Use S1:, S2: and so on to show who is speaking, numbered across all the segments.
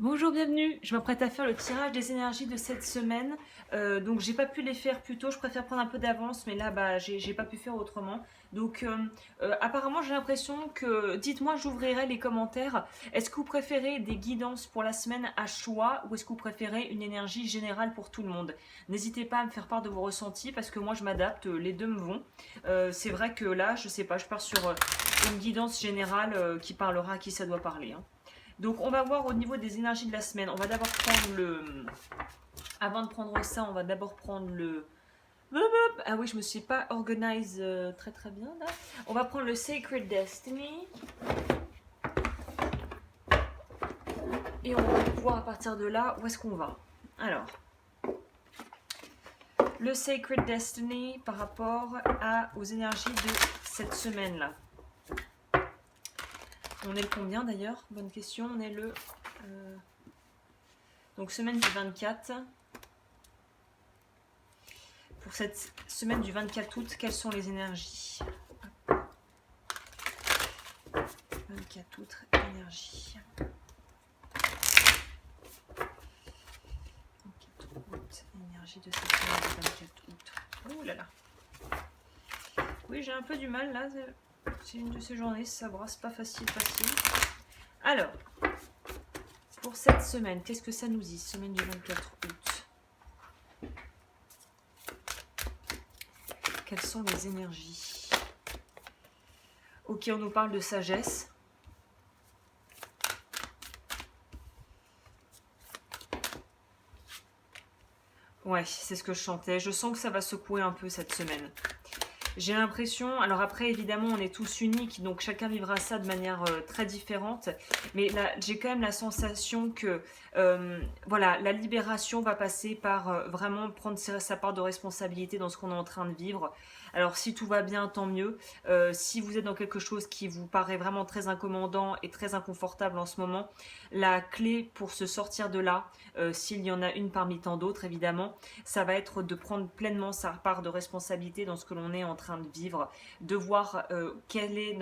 S1: Bonjour, bienvenue. Je m'apprête à faire le tirage des énergies de cette semaine. Donc j'ai pas pu les faire plus tôt. Je préfère prendre un peu d'avance, mais là bah j'ai pas pu faire autrement. Donc apparemment j'ai l'impression que dites-moi, j'ouvrirai les commentaires. Est-ce que vous préférez des guidances pour la semaine à choix ou est-ce que vous préférez une énergie générale pour tout le monde? N'hésitez pas à me faire part de vos ressentis parce que moi je m'adapte. Les deux me vont. C'est vrai que là je sais pas, je pars sur une guidance générale qui parlera à qui ça doit parler, hein. Donc on va voir au niveau des énergies de la semaine. On va d'abord prendre le... Avant de prendre ça, on va d'abord prendre le... Ah oui, je me suis pas organise très très bien là. On va prendre le Sacred Destiny. Et on va voir à partir de là où est-ce qu'on va. Alors, le Sacred Destiny par rapport aux énergies de cette semaine-là. On est le combien d'ailleurs? Bonne question. On est le... Donc semaine du 24. Pour cette semaine du 24 août, quelles sont les énergies? 24 août, énergie. 24 août, énergie de cette semaine du 24 août. Oh là là. Oui, j'ai un peu du mal là. C'est une de ces journées, ça brasse pas facile. Alors, pour cette semaine, qu'est-ce que ça nous dit? Semaine du 24 août. Quelles sont les énergies? Ok, on nous parle de sagesse. Ouais, c'est ce que je chantais. Je sens que ça va secouer un peu cette semaine. J'ai l'impression, alors après évidemment on est tous uniques, donc chacun vivra ça de manière très différente, mais là j'ai quand même la sensation que voilà, la libération va passer par vraiment prendre sa part de responsabilité dans ce qu'on est en train de vivre. Alors si tout va bien, tant mieux. Si vous êtes dans quelque chose qui vous paraît vraiment très incommodant et très inconfortable en ce moment, la clé pour se sortir de là, s'il y en a une parmi tant d'autres évidemment, ça va être de prendre pleinement sa part de responsabilité dans ce que l'on est en train de vivre, de voir quel est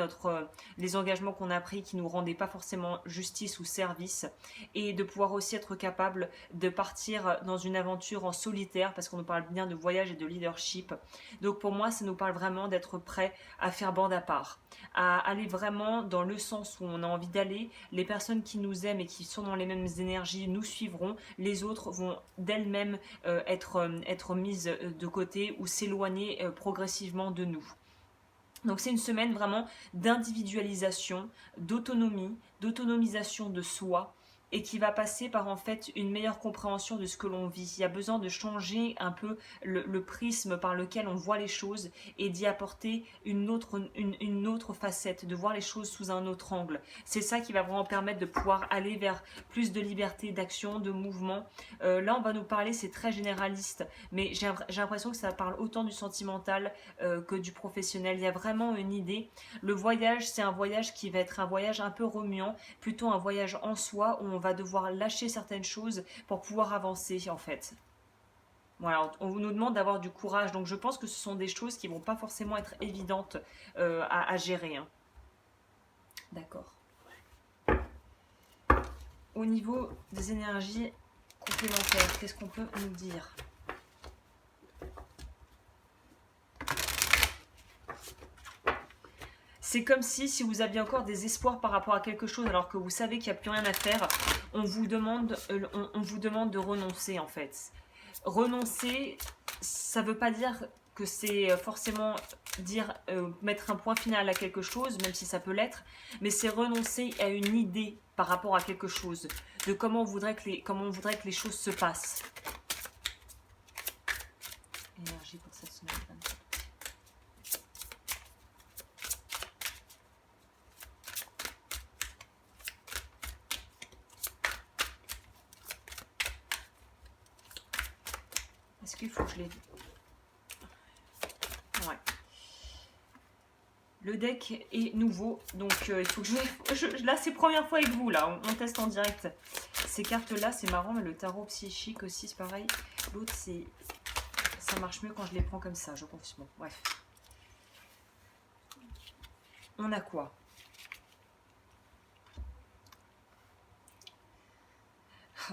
S1: les engagements qu'on a pris qui nous rendaient pas forcément justice ou service, et de pouvoir aussi être capable de partir dans une aventure en solitaire, parce qu'on nous parle bien de voyage et de leadership. Donc pour moi, ça nous parle vraiment d'être prêt à faire bande à part, à aller vraiment dans le sens où on a envie d'aller. Les personnes qui nous aiment et qui sont dans les mêmes énergies nous suivront, les autres vont d'elles-mêmes être mises de côté ou s'éloigner progressivement de nous. Donc c'est une semaine vraiment d'individualisation, d'autonomie, d'autonomisation de soi, et qui va passer par en fait une meilleure compréhension de ce que l'on vit. Il y a besoin de changer un peu le prisme par lequel on voit les choses et d'y apporter une autre facette, de voir les choses sous un autre angle. C'est ça qui va vraiment permettre de pouvoir aller vers plus de liberté d'action, de mouvement. Là on va nous parler, c'est très généraliste, mais j'ai l'impression que ça parle autant du sentimental que du professionnel. Il y a vraiment une idée. Le voyage, c'est un voyage qui va être un voyage un peu remuant, plutôt un voyage en soi où on va devoir lâcher certaines choses pour pouvoir avancer en fait. Voilà, on nous demande d'avoir du courage, donc je pense que ce sont des choses qui vont pas forcément être évidentes à gérer, hein. D'accord. Au niveau des énergies complémentaires, qu'est-ce qu'on peut nous dire? C'est comme si vous aviez encore des espoirs par rapport à quelque chose alors que vous savez qu'il n'y a plus rien à faire, on vous demande de renoncer en fait. Renoncer, ça ne veut pas dire que c'est forcément dire mettre un point final à quelque chose, même si ça peut l'être, mais c'est renoncer à une idée par rapport à quelque chose, de comment on voudrait que les choses se passent. Énergie pour cette semaine. Est-ce qu'il faut que je les... Ouais. Le deck est nouveau, donc il faut que là, c'est première fois avec vous, là, on teste en direct. Ces cartes-là, c'est marrant, mais le tarot psychique aussi, c'est pareil. L'autre, ça marche mieux quand je les prends comme ça, je pense. Bon, bref. On a quoi?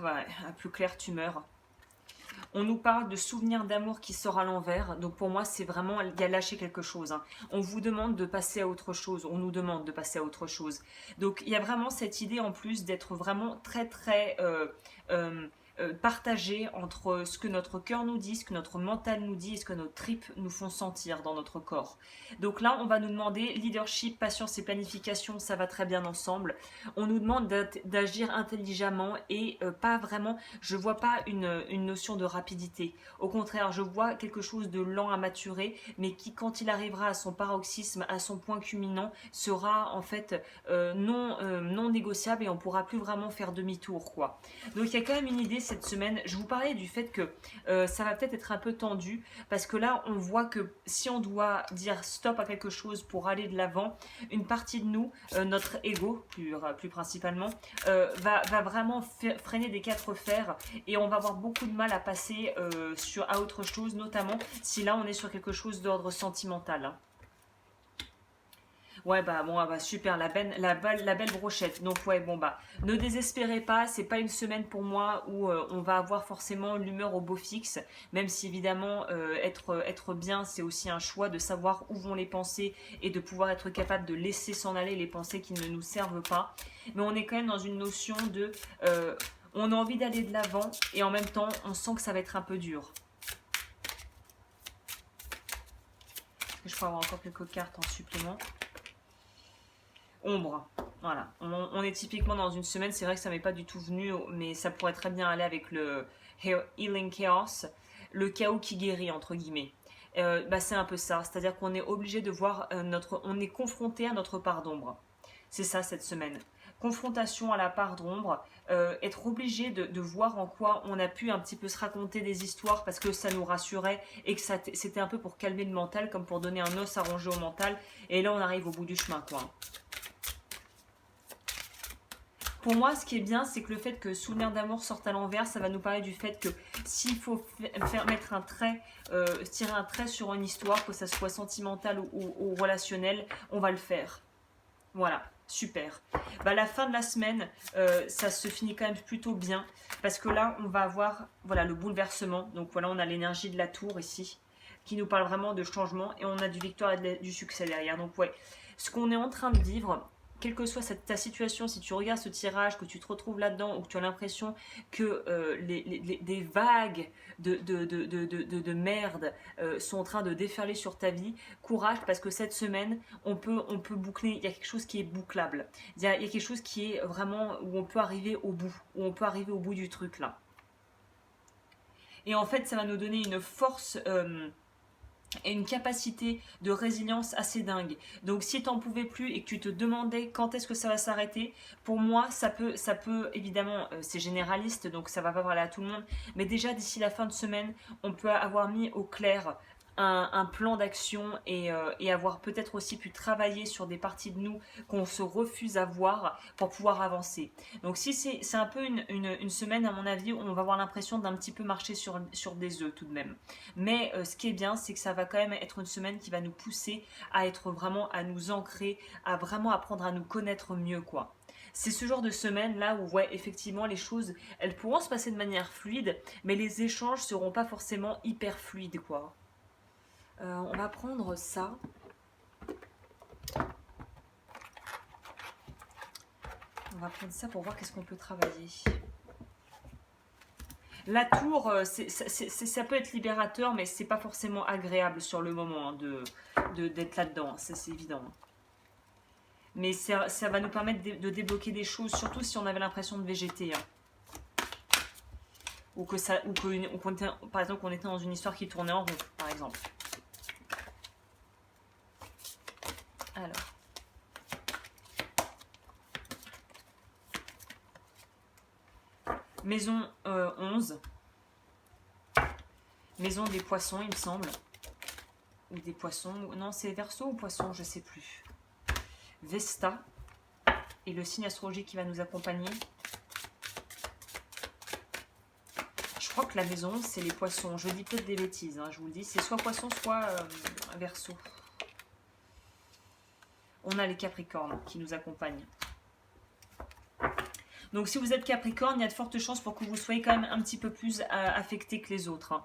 S1: Ouais, à plus clair, tu meurs. On nous parle de souvenirs d'amour qui sort à l'envers. Donc pour moi, c'est vraiment, il y a lâché quelque chose, hein. On vous demande de passer à autre chose. On nous demande de passer à autre chose. Donc il y a vraiment cette idée en plus d'être vraiment très très euh, partagé entre ce que notre cœur nous dit, ce que notre mental nous dit et ce que nos tripes nous font sentir dans notre corps. Donc là, on va nous demander leadership, patience et planification, ça va très bien ensemble. On nous demande d'agir intelligemment et pas vraiment, je vois pas une notion de rapidité. Au contraire, je vois quelque chose de lent à maturer, mais qui, quand il arrivera à son paroxysme, à son point culminant, sera en fait non négociable et on pourra plus vraiment faire demi-tour, quoi. Donc il y a quand même une idée cette semaine. Je vous parlais du fait que ça va peut-être être un peu tendu parce que là, on voit que si on doit dire stop à quelque chose pour aller de l'avant, une partie de nous, notre ego plus principalement, va vraiment freiner des quatre fers et on va avoir beaucoup de mal à passer à autre chose, notamment si là on est sur quelque chose d'ordre sentimental, hein. Ouais, bah bon, ah bah super, la belle brochette. Donc ouais, bon bah, ne désespérez pas, c'est pas une semaine pour moi où on va avoir forcément l'humeur au beau fixe, même si évidemment être bien, c'est aussi un choix de savoir où vont les pensées et de pouvoir être capable de laisser s'en aller les pensées qui ne nous servent pas. Mais on est quand même dans une notion de... on a envie d'aller de l'avant et en même temps, on sent que ça va être un peu dur. Est-ce que je pourrais avoir encore quelques cartes en supplément? Ombre, voilà. On est typiquement dans une semaine, c'est vrai que ça m'est pas du tout venu, mais ça pourrait très bien aller avec le Healing Chaos, le chaos qui guérit, entre guillemets. Bah, c'est un peu ça, c'est-à-dire qu'on est obligé de voir on est confronté à notre part d'ombre. C'est ça cette semaine. Confrontation à la part d'ombre, être obligé de voir en quoi on a pu un petit peu se raconter des histoires parce que ça nous rassurait et que c'était un peu pour calmer le mental, comme pour donner un os à ronger au mental. Et là, on arrive au bout du chemin, quoi. Pour moi, ce qui est bien, c'est que le fait que Souvenir d'amour sorte à l'envers, ça va nous parler du fait que s'il faut mettre un trait, tirer un trait sur une histoire, que ça soit sentimental ou relationnel, on va le faire. Voilà, super. Bah, la fin de la semaine, ça se finit quand même plutôt bien, parce que là, on va avoir voilà, le bouleversement. Donc voilà, on a l'énergie de la tour ici, qui nous parle vraiment de changement, et on a du victoire et du succès derrière. Donc ouais, ce qu'on est en train de vivre, quelle que soit ta situation, si tu regardes ce tirage, que tu te retrouves là-dedans ou que tu as l'impression que des vagues de merde sont en train de déferler sur ta vie, courage parce que cette semaine, on peut boucler, il y a quelque chose qui est bouclable. Il y a quelque chose qui est vraiment où on peut arriver au bout, où on peut arriver au bout du truc là. Et en fait, ça va nous donner une force... et une capacité de résilience assez dingue. Donc si tu n'en pouvais plus et que tu te demandais quand est-ce que ça va s'arrêter, pour moi ça peut évidemment, c'est généraliste donc ça va pas parler à tout le monde, mais déjà d'ici la fin de semaine, on peut avoir mis au clair un plan d'action et avoir peut-être aussi pu travailler sur des parties de nous qu'on se refuse à voir pour pouvoir avancer. Donc si c'est un peu une semaine à mon avis où on va avoir l'impression d'un petit peu marcher sur des œufs tout de même. Mais ce qui est bien, c'est que ça va quand même être une semaine qui va nous pousser à être vraiment, à nous ancrer, à vraiment apprendre à nous connaître mieux, quoi. C'est ce genre de semaine là où, ouais, effectivement, les choses, elles pourront se passer de manière fluide, mais les échanges seront pas forcément hyper fluides, quoi. On va prendre ça. On va prendre ça pour voir qu'est-ce qu'on peut travailler. La tour, ça peut être libérateur, mais c'est pas forcément agréable sur le moment hein, d'être là-dedans. C'est évident. Mais ça va nous permettre de débloquer des choses, surtout si on avait l'impression de végéter. Hein. Ou par exemple, qu'on était dans une histoire qui tournait en rond, par exemple. Alors. Maison 11. Maison des poissons, il me semble. Ou des poissons. Non, c'est Verseau ou poisson, je sais plus. Vesta. Et le signe astrologique qui va nous accompagner. Je crois que la maison, c'est les poissons. Je dis peut-être des bêtises, hein, je vous le dis. C'est soit poisson, soit Verseau. On a les Capricornes qui nous accompagnent. Donc si vous êtes Capricorne, il y a de fortes chances pour que vous soyez quand même un petit peu plus affecté que les autres, hein.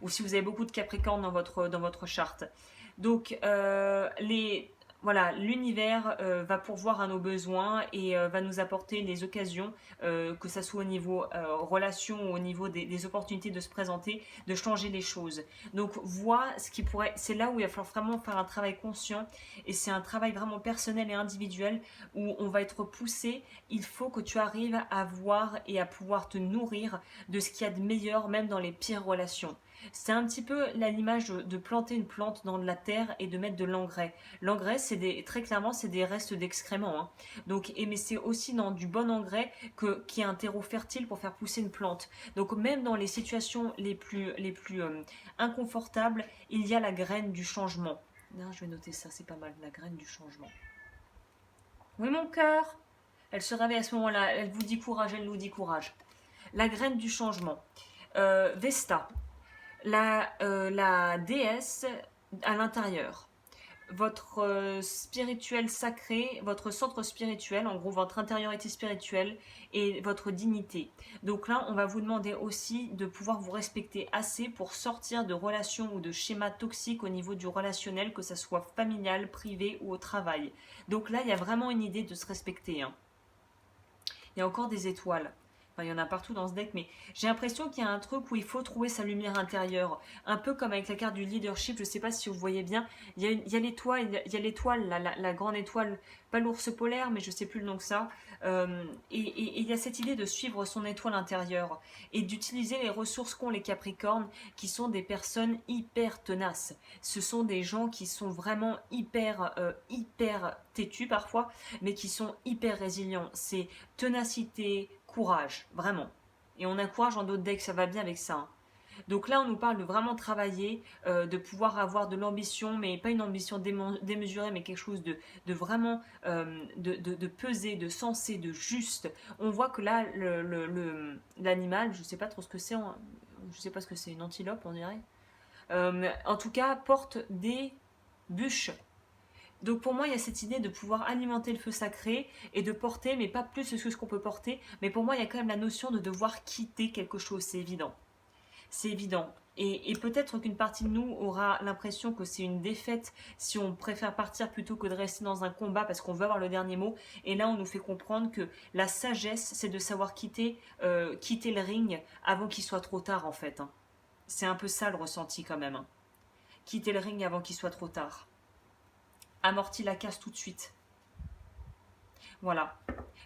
S1: Ou si vous avez beaucoup de Capricorne dans votre charte. Donc voilà, l'univers va pourvoir à nos besoins et va nous apporter les occasions, que ce soit au niveau relation ou au niveau des opportunités de se présenter, de changer les choses. Donc vois ce qui pourrait, c'est là où il va falloir vraiment faire un travail conscient et c'est un travail vraiment personnel et individuel où on va être poussé. Il faut que tu arrives à voir et à pouvoir te nourrir de ce qu'il y a de meilleur même dans les pires relations. C'est un petit peu l'image de planter une plante dans de la terre et de mettre de l'engrais. L'engrais, très clairement, c'est des restes d'excréments, hein. Donc, mais c'est aussi dans du bon engrais qui est un terreau fertile pour faire pousser une plante. Donc, même dans les situations les plus inconfortables, il y a la graine du changement. Non, je vais noter ça, c'est pas mal, la graine du changement. Oui, mon cœur. Elle se réveille à ce moment-là. Elle vous dit courage, elle nous dit courage. La graine du changement. Vesta. La déesse à l'intérieur, votre spirituel sacré, votre centre spirituel, en gros votre intériorité spirituelle et votre dignité. Donc là, on va vous demander aussi de pouvoir vous respecter assez pour sortir de relations ou de schémas toxiques au niveau du relationnel, que ça soit familial, privé ou au travail. Donc là, il y a vraiment une idée de se respecter, hein. Il y a encore des étoiles. Enfin, il y en a partout dans ce deck, mais j'ai l'impression qu'il y a un truc où il faut trouver sa lumière intérieure. Un peu comme avec la carte du leadership, je ne sais pas si vous voyez bien. Il y a l'étoile, la grande étoile, pas l'ours polaire, mais je ne sais plus le nom que ça. Et il y a cette idée de suivre son étoile intérieure et d'utiliser les ressources qu'ont les Capricornes, qui sont des personnes hyper tenaces. Ce sont des gens qui sont vraiment hyper têtus parfois, mais qui sont hyper résilients. C'est ténacité, courage, vraiment. Et on a courage en d'autres decks, ça va bien avec ça, hein. Donc là, on nous parle de vraiment travailler, de pouvoir avoir de l'ambition, mais pas une ambition démesurée, mais quelque chose de vraiment de pesé, de sensé, de juste. On voit que là, l'animal, je ne sais pas trop ce que c'est, je sais pas ce que c'est, une antilope, on dirait. En tout cas, porte des bûches. Donc pour moi, il y a cette idée de pouvoir alimenter le feu sacré et de porter, mais pas plus que ce qu'on peut porter. Mais pour moi, il y a quand même la notion de devoir quitter quelque chose, c'est évident. C'est évident. Et peut-être qu'une partie de nous aura l'impression que c'est une défaite si on préfère partir plutôt que de rester dans un combat parce qu'on veut avoir le dernier mot. Et là, on nous fait comprendre que la sagesse, c'est de savoir quitter le ring avant qu'il soit trop tard, en fait, hein. C'est un peu ça le ressenti quand même, hein. Quitter le ring avant qu'il soit trop tard. Amortis la casse tout de suite. Voilà.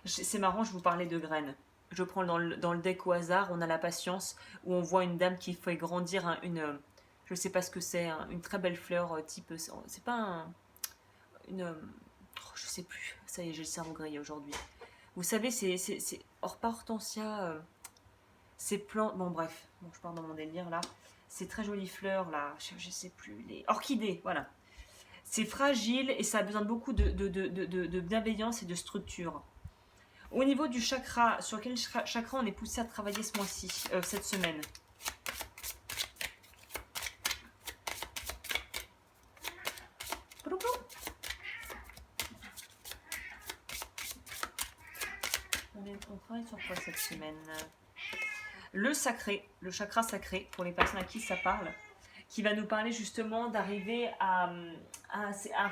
S1: C'est marrant, je vous parlais de graines. Je prends dans le deck au hasard, on a la patience, où on voit une dame qui fait grandir je ne sais pas ce que c'est, une très belle fleur type... C'est pas je sais plus. Ça y est, j'ai le cerveau grillé aujourd'hui. Vous savez, c'est pas hortensia, c'est plantes... Bon, bref. Bon, je pars dans mon délire, là. Ces très jolies fleurs, là. Je sais plus. Les orchidées, voilà. C'est fragile et ça a besoin de beaucoup de bienveillance et de structure. Au niveau du chakra, sur quel chakra on est poussé à travailler ce mois-ci, cette semaine? On travaille sur quoi cette semaine? Le sacré, le chakra sacré, pour les personnes à qui ça parle, qui va nous parler justement d'arriver à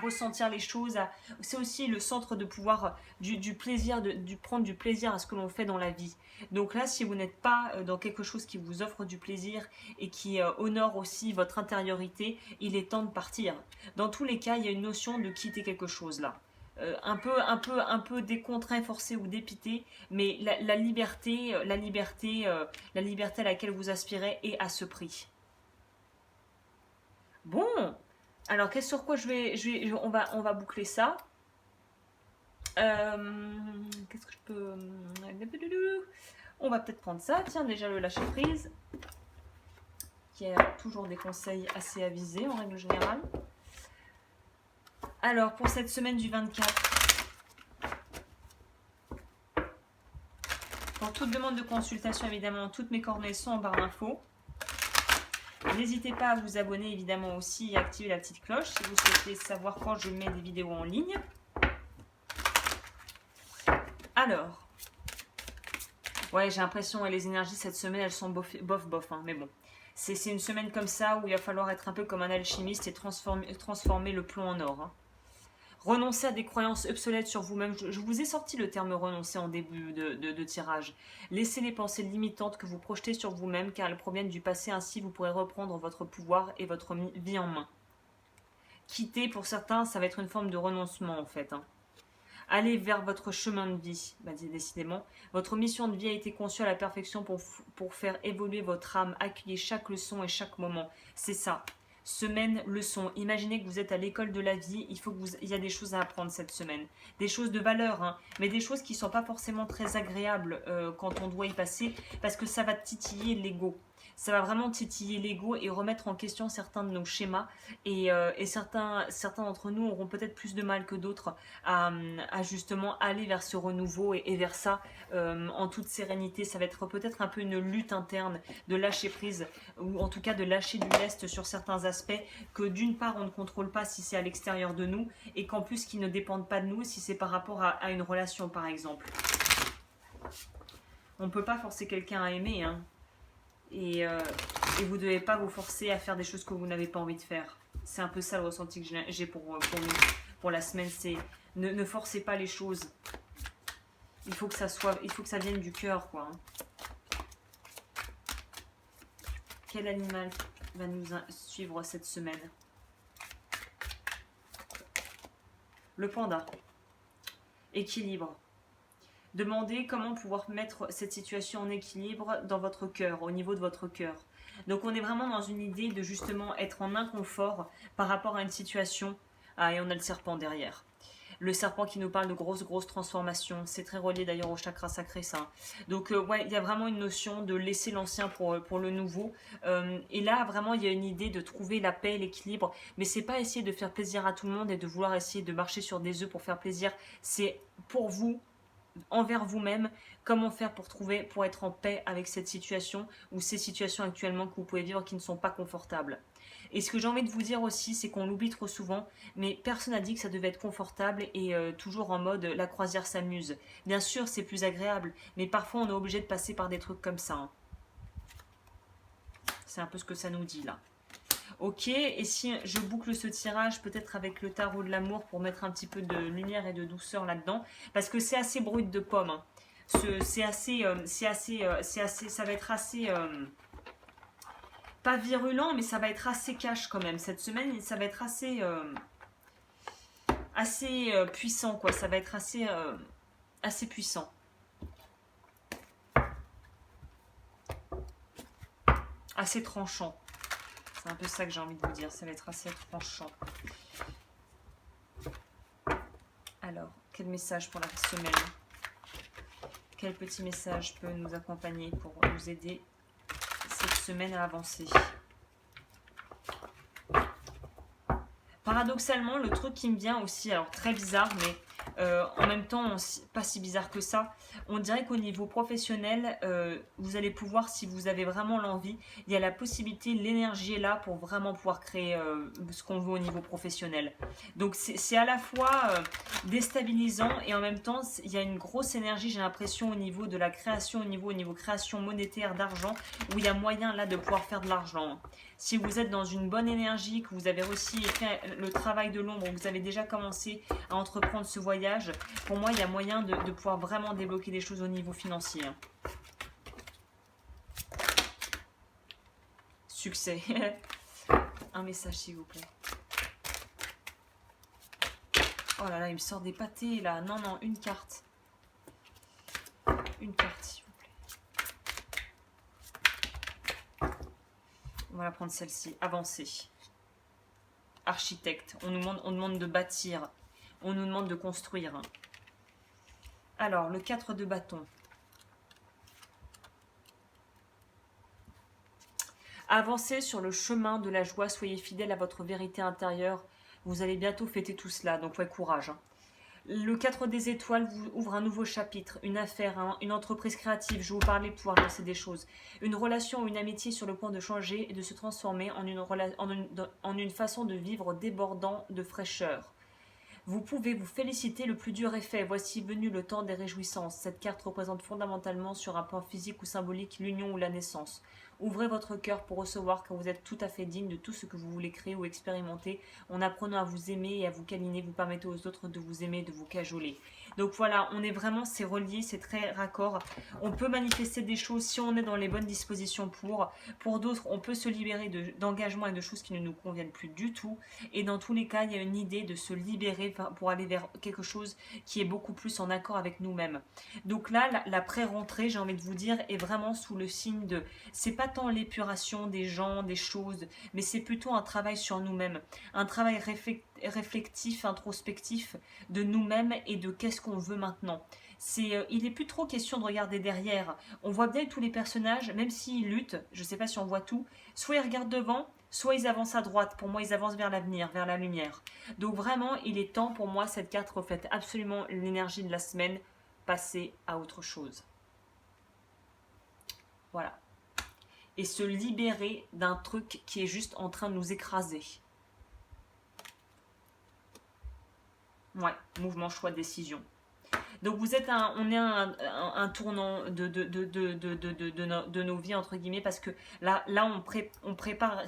S1: ressentir les choses. C'est aussi le centre de pouvoir du plaisir, prendre du plaisir à ce que l'on fait dans la vie. Donc là, si vous n'êtes pas dans quelque chose qui vous offre du plaisir et qui honore aussi votre intériorité, il est temps de partir. Dans tous les cas, il y a une notion de quitter quelque chose là. Un peu décontraint, forcé ou dépité, mais la liberté à laquelle vous aspirez est à ce prix. Bon, alors sur quoi on va boucler ça. Qu'est-ce que je peux... On va peut-être prendre ça, tiens, déjà le lâcher prise, qui a toujours des conseils assez avisés en règle générale. Alors, pour cette semaine du 24, pour toute demande de consultation, évidemment, toutes mes coordonnées sont en barre d'infos. N'hésitez pas à vous abonner évidemment aussi et à activer la petite cloche si vous souhaitez savoir quand je mets des vidéos en ligne. Alors, Ouais, j'ai l'impression, ouais, les énergies cette semaine, elles sont bof, hein, mais bon. C'est une semaine comme ça où il va falloir être un peu comme un alchimiste et transformer le plomb en or, hein. Renoncer à des croyances obsolètes sur vous-même. Je vous ai sorti le terme renoncer en début de tirage. Laissez les pensées limitantes que vous projetez sur vous-même car elles proviennent du passé, ainsi vous pourrez reprendre votre pouvoir et votre vie en main. Quitter, pour certains, ça va être une forme de renoncement en fait, hein. Allez vers votre chemin de vie, bah, décidément. Votre mission de vie a été conçue à la perfection pour faire évoluer votre âme. Accueillez chaque leçon et chaque moment. C'est ça. Semaine, leçon. Imaginez que vous êtes à l'école de la vie. Il y a des choses à apprendre cette semaine. Des choses de valeur, hein, mais des choses qui ne sont pas forcément très agréables quand on doit y passer, parce que ça va titiller l'ego. Ça va vraiment titiller l'ego et remettre en question certains de nos schémas. Et certains d'entre nous auront peut-être plus de mal que d'autres à justement aller vers ce renouveau et vers ça en toute sérénité. Ça va être peut-être un peu une lutte interne de lâcher prise, ou en tout cas de lâcher du lest sur certains aspects que d'une part on ne contrôle pas si c'est à l'extérieur de nous, et qu'en plus qui ne dépendent pas de nous si c'est par rapport à une relation par exemple. On ne peut pas forcer quelqu'un à aimer, hein. Et vous ne devez pas vous forcer à faire des choses que vous n'avez pas envie de faire. C'est un peu ça le ressenti que j'ai pour la semaine, c'est ne forcez pas les choses. Il faut que ça vienne du cœur, quoi, hein. Quel animal va nous suivre cette semaine? Le panda. Équilibre. Demandez comment pouvoir mettre cette situation en équilibre dans votre cœur, au niveau de votre cœur. Donc on est vraiment dans une idée de justement être en inconfort par rapport à une situation. Ah, et on a le serpent derrière. Le serpent qui nous parle de grosses transformations. C'est très relié d'ailleurs au chakra sacré, ça. Donc ouais, il y a vraiment une notion de laisser l'ancien pour le nouveau. Et là, vraiment, il y a une idée de trouver la paix, l'équilibre. Mais c'est pas essayer de faire plaisir à tout le monde et de vouloir essayer de marcher sur des œufs pour faire plaisir. C'est pour vous, envers vous-même, comment faire pour être en paix avec cette situation ou ces situations actuellement que vous pouvez vivre qui ne sont pas confortables. Et ce que j'ai envie de vous dire aussi, c'est qu'on l'oublie trop souvent, mais personne n'a dit que ça devait être confortable et toujours en mode la croisière s'amuse. Bien sûr, c'est plus agréable, mais parfois on est obligé de passer par des trucs comme ça, hein. C'est un peu ce que ça nous dit là. Ok, et si je boucle ce tirage peut-être avec le tarot de l'amour pour mettre un petit peu de lumière et de douceur là-dedans, parce que c'est assez brut de pomme, hein. Ça va être assez, pas virulent, mais ça va être assez cash quand même. Cette semaine, ça va être assez puissant, quoi. Ça va être assez puissant. Assez tranchant. C'est un peu ça que j'ai envie de vous dire. Ça va être assez tranchant. Alors, quel message pour la semaine? Quel petit message peut nous accompagner pour nous aider cette semaine à avancer? Paradoxalement, le truc qui me vient aussi, alors très bizarre, mais en même temps, pas si bizarre que ça, on dirait qu'au niveau professionnel, vous allez pouvoir, si vous avez vraiment l'envie, il y a la possibilité, l'énergie est là pour vraiment pouvoir créer ce qu'on veut au niveau professionnel. Donc c'est à la fois déstabilisant et en même temps, il y a une grosse énergie, j'ai l'impression, au niveau de la création, au niveau création monétaire d'argent, où il y a moyen là de pouvoir faire de l'argent. Si vous êtes dans une bonne énergie, que vous avez aussi fait le travail de l'ombre, que vous avez déjà commencé à entreprendre ce voyage, pour moi, il y a moyen de pouvoir vraiment débloquer des choses au niveau financier. Succès. Un message, s'il vous plaît. Oh là là, il me sort des pâtés, là. Non, une carte. Une carte, s'il vous plaît. On va la prendre celle-ci. Avancer. Architecte. On demande de bâtir. On nous demande de construire. Alors, le 4 de bâton. Avancez sur le chemin de la joie. Soyez fidèle à votre vérité intérieure. Vous allez bientôt fêter tout cela. Donc, ouais, courage. Le 4 des étoiles vous ouvre un nouveau chapitre, une affaire, une entreprise créative, je vous parlais de pouvoir lancer des choses, une relation ou une amitié sur le point de changer et de se transformer en une façon de vivre débordant de fraîcheur. Vous pouvez vous féliciter, le plus dur est fait. Voici venu le temps des réjouissances. Cette carte représente fondamentalement sur un plan physique ou symbolique l'union ou la naissance. Ouvrez votre cœur pour recevoir que vous êtes tout à fait digne de tout ce que vous voulez créer ou expérimenter. En apprenant à vous aimer et à vous câliner, vous permettez aux autres de vous aimer, de vous cajoler. Donc voilà, on est vraiment, c'est relié, c'est très raccord. On peut manifester des choses si on est dans les bonnes dispositions pour. Pour d'autres, on peut se libérer d'engagements et de choses qui ne nous conviennent plus du tout. Et dans tous les cas, il y a une idée de se libérer pour aller vers quelque chose qui est beaucoup plus en accord avec nous-mêmes. Donc là, la pré-rentrée, j'ai envie de vous dire, est vraiment sous le signe de... C'est pas tant l'épuration des gens, des choses, mais c'est plutôt un travail sur nous-mêmes. Un travail réflectif, introspectif de nous-mêmes et de qu'est-ce qu'on veut maintenant. Il n'est plus trop question de regarder derrière. On voit bien tous les personnages, même s'ils luttent, je ne sais pas si on voit tout, soit ils regardent devant, soit ils avancent à droite. Pour moi, ils avancent vers l'avenir, vers la lumière. Donc vraiment, il est temps pour moi, cette carte reflète absolument l'énergie de la semaine, passer à autre chose. Voilà. Et se libérer d'un truc qui est juste en train de nous écraser. Ouais, mouvement, choix, décision. Donc on est à un tournant de nos vies, entre guillemets, parce que là on prépare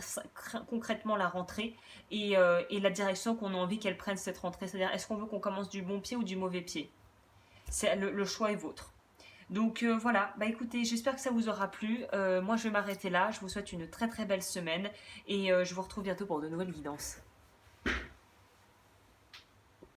S1: concrètement la rentrée et la direction qu'on a envie qu'elle prenne cette rentrée. C'est-à-dire, est-ce qu'on veut qu'on commence du bon pied ou du mauvais pied? Le choix est vôtre. Donc voilà, bah écoutez, j'espère que ça vous aura plu. Moi je vais m'arrêter là, je vous souhaite une très très belle semaine et je vous retrouve bientôt pour de nouvelles guidances.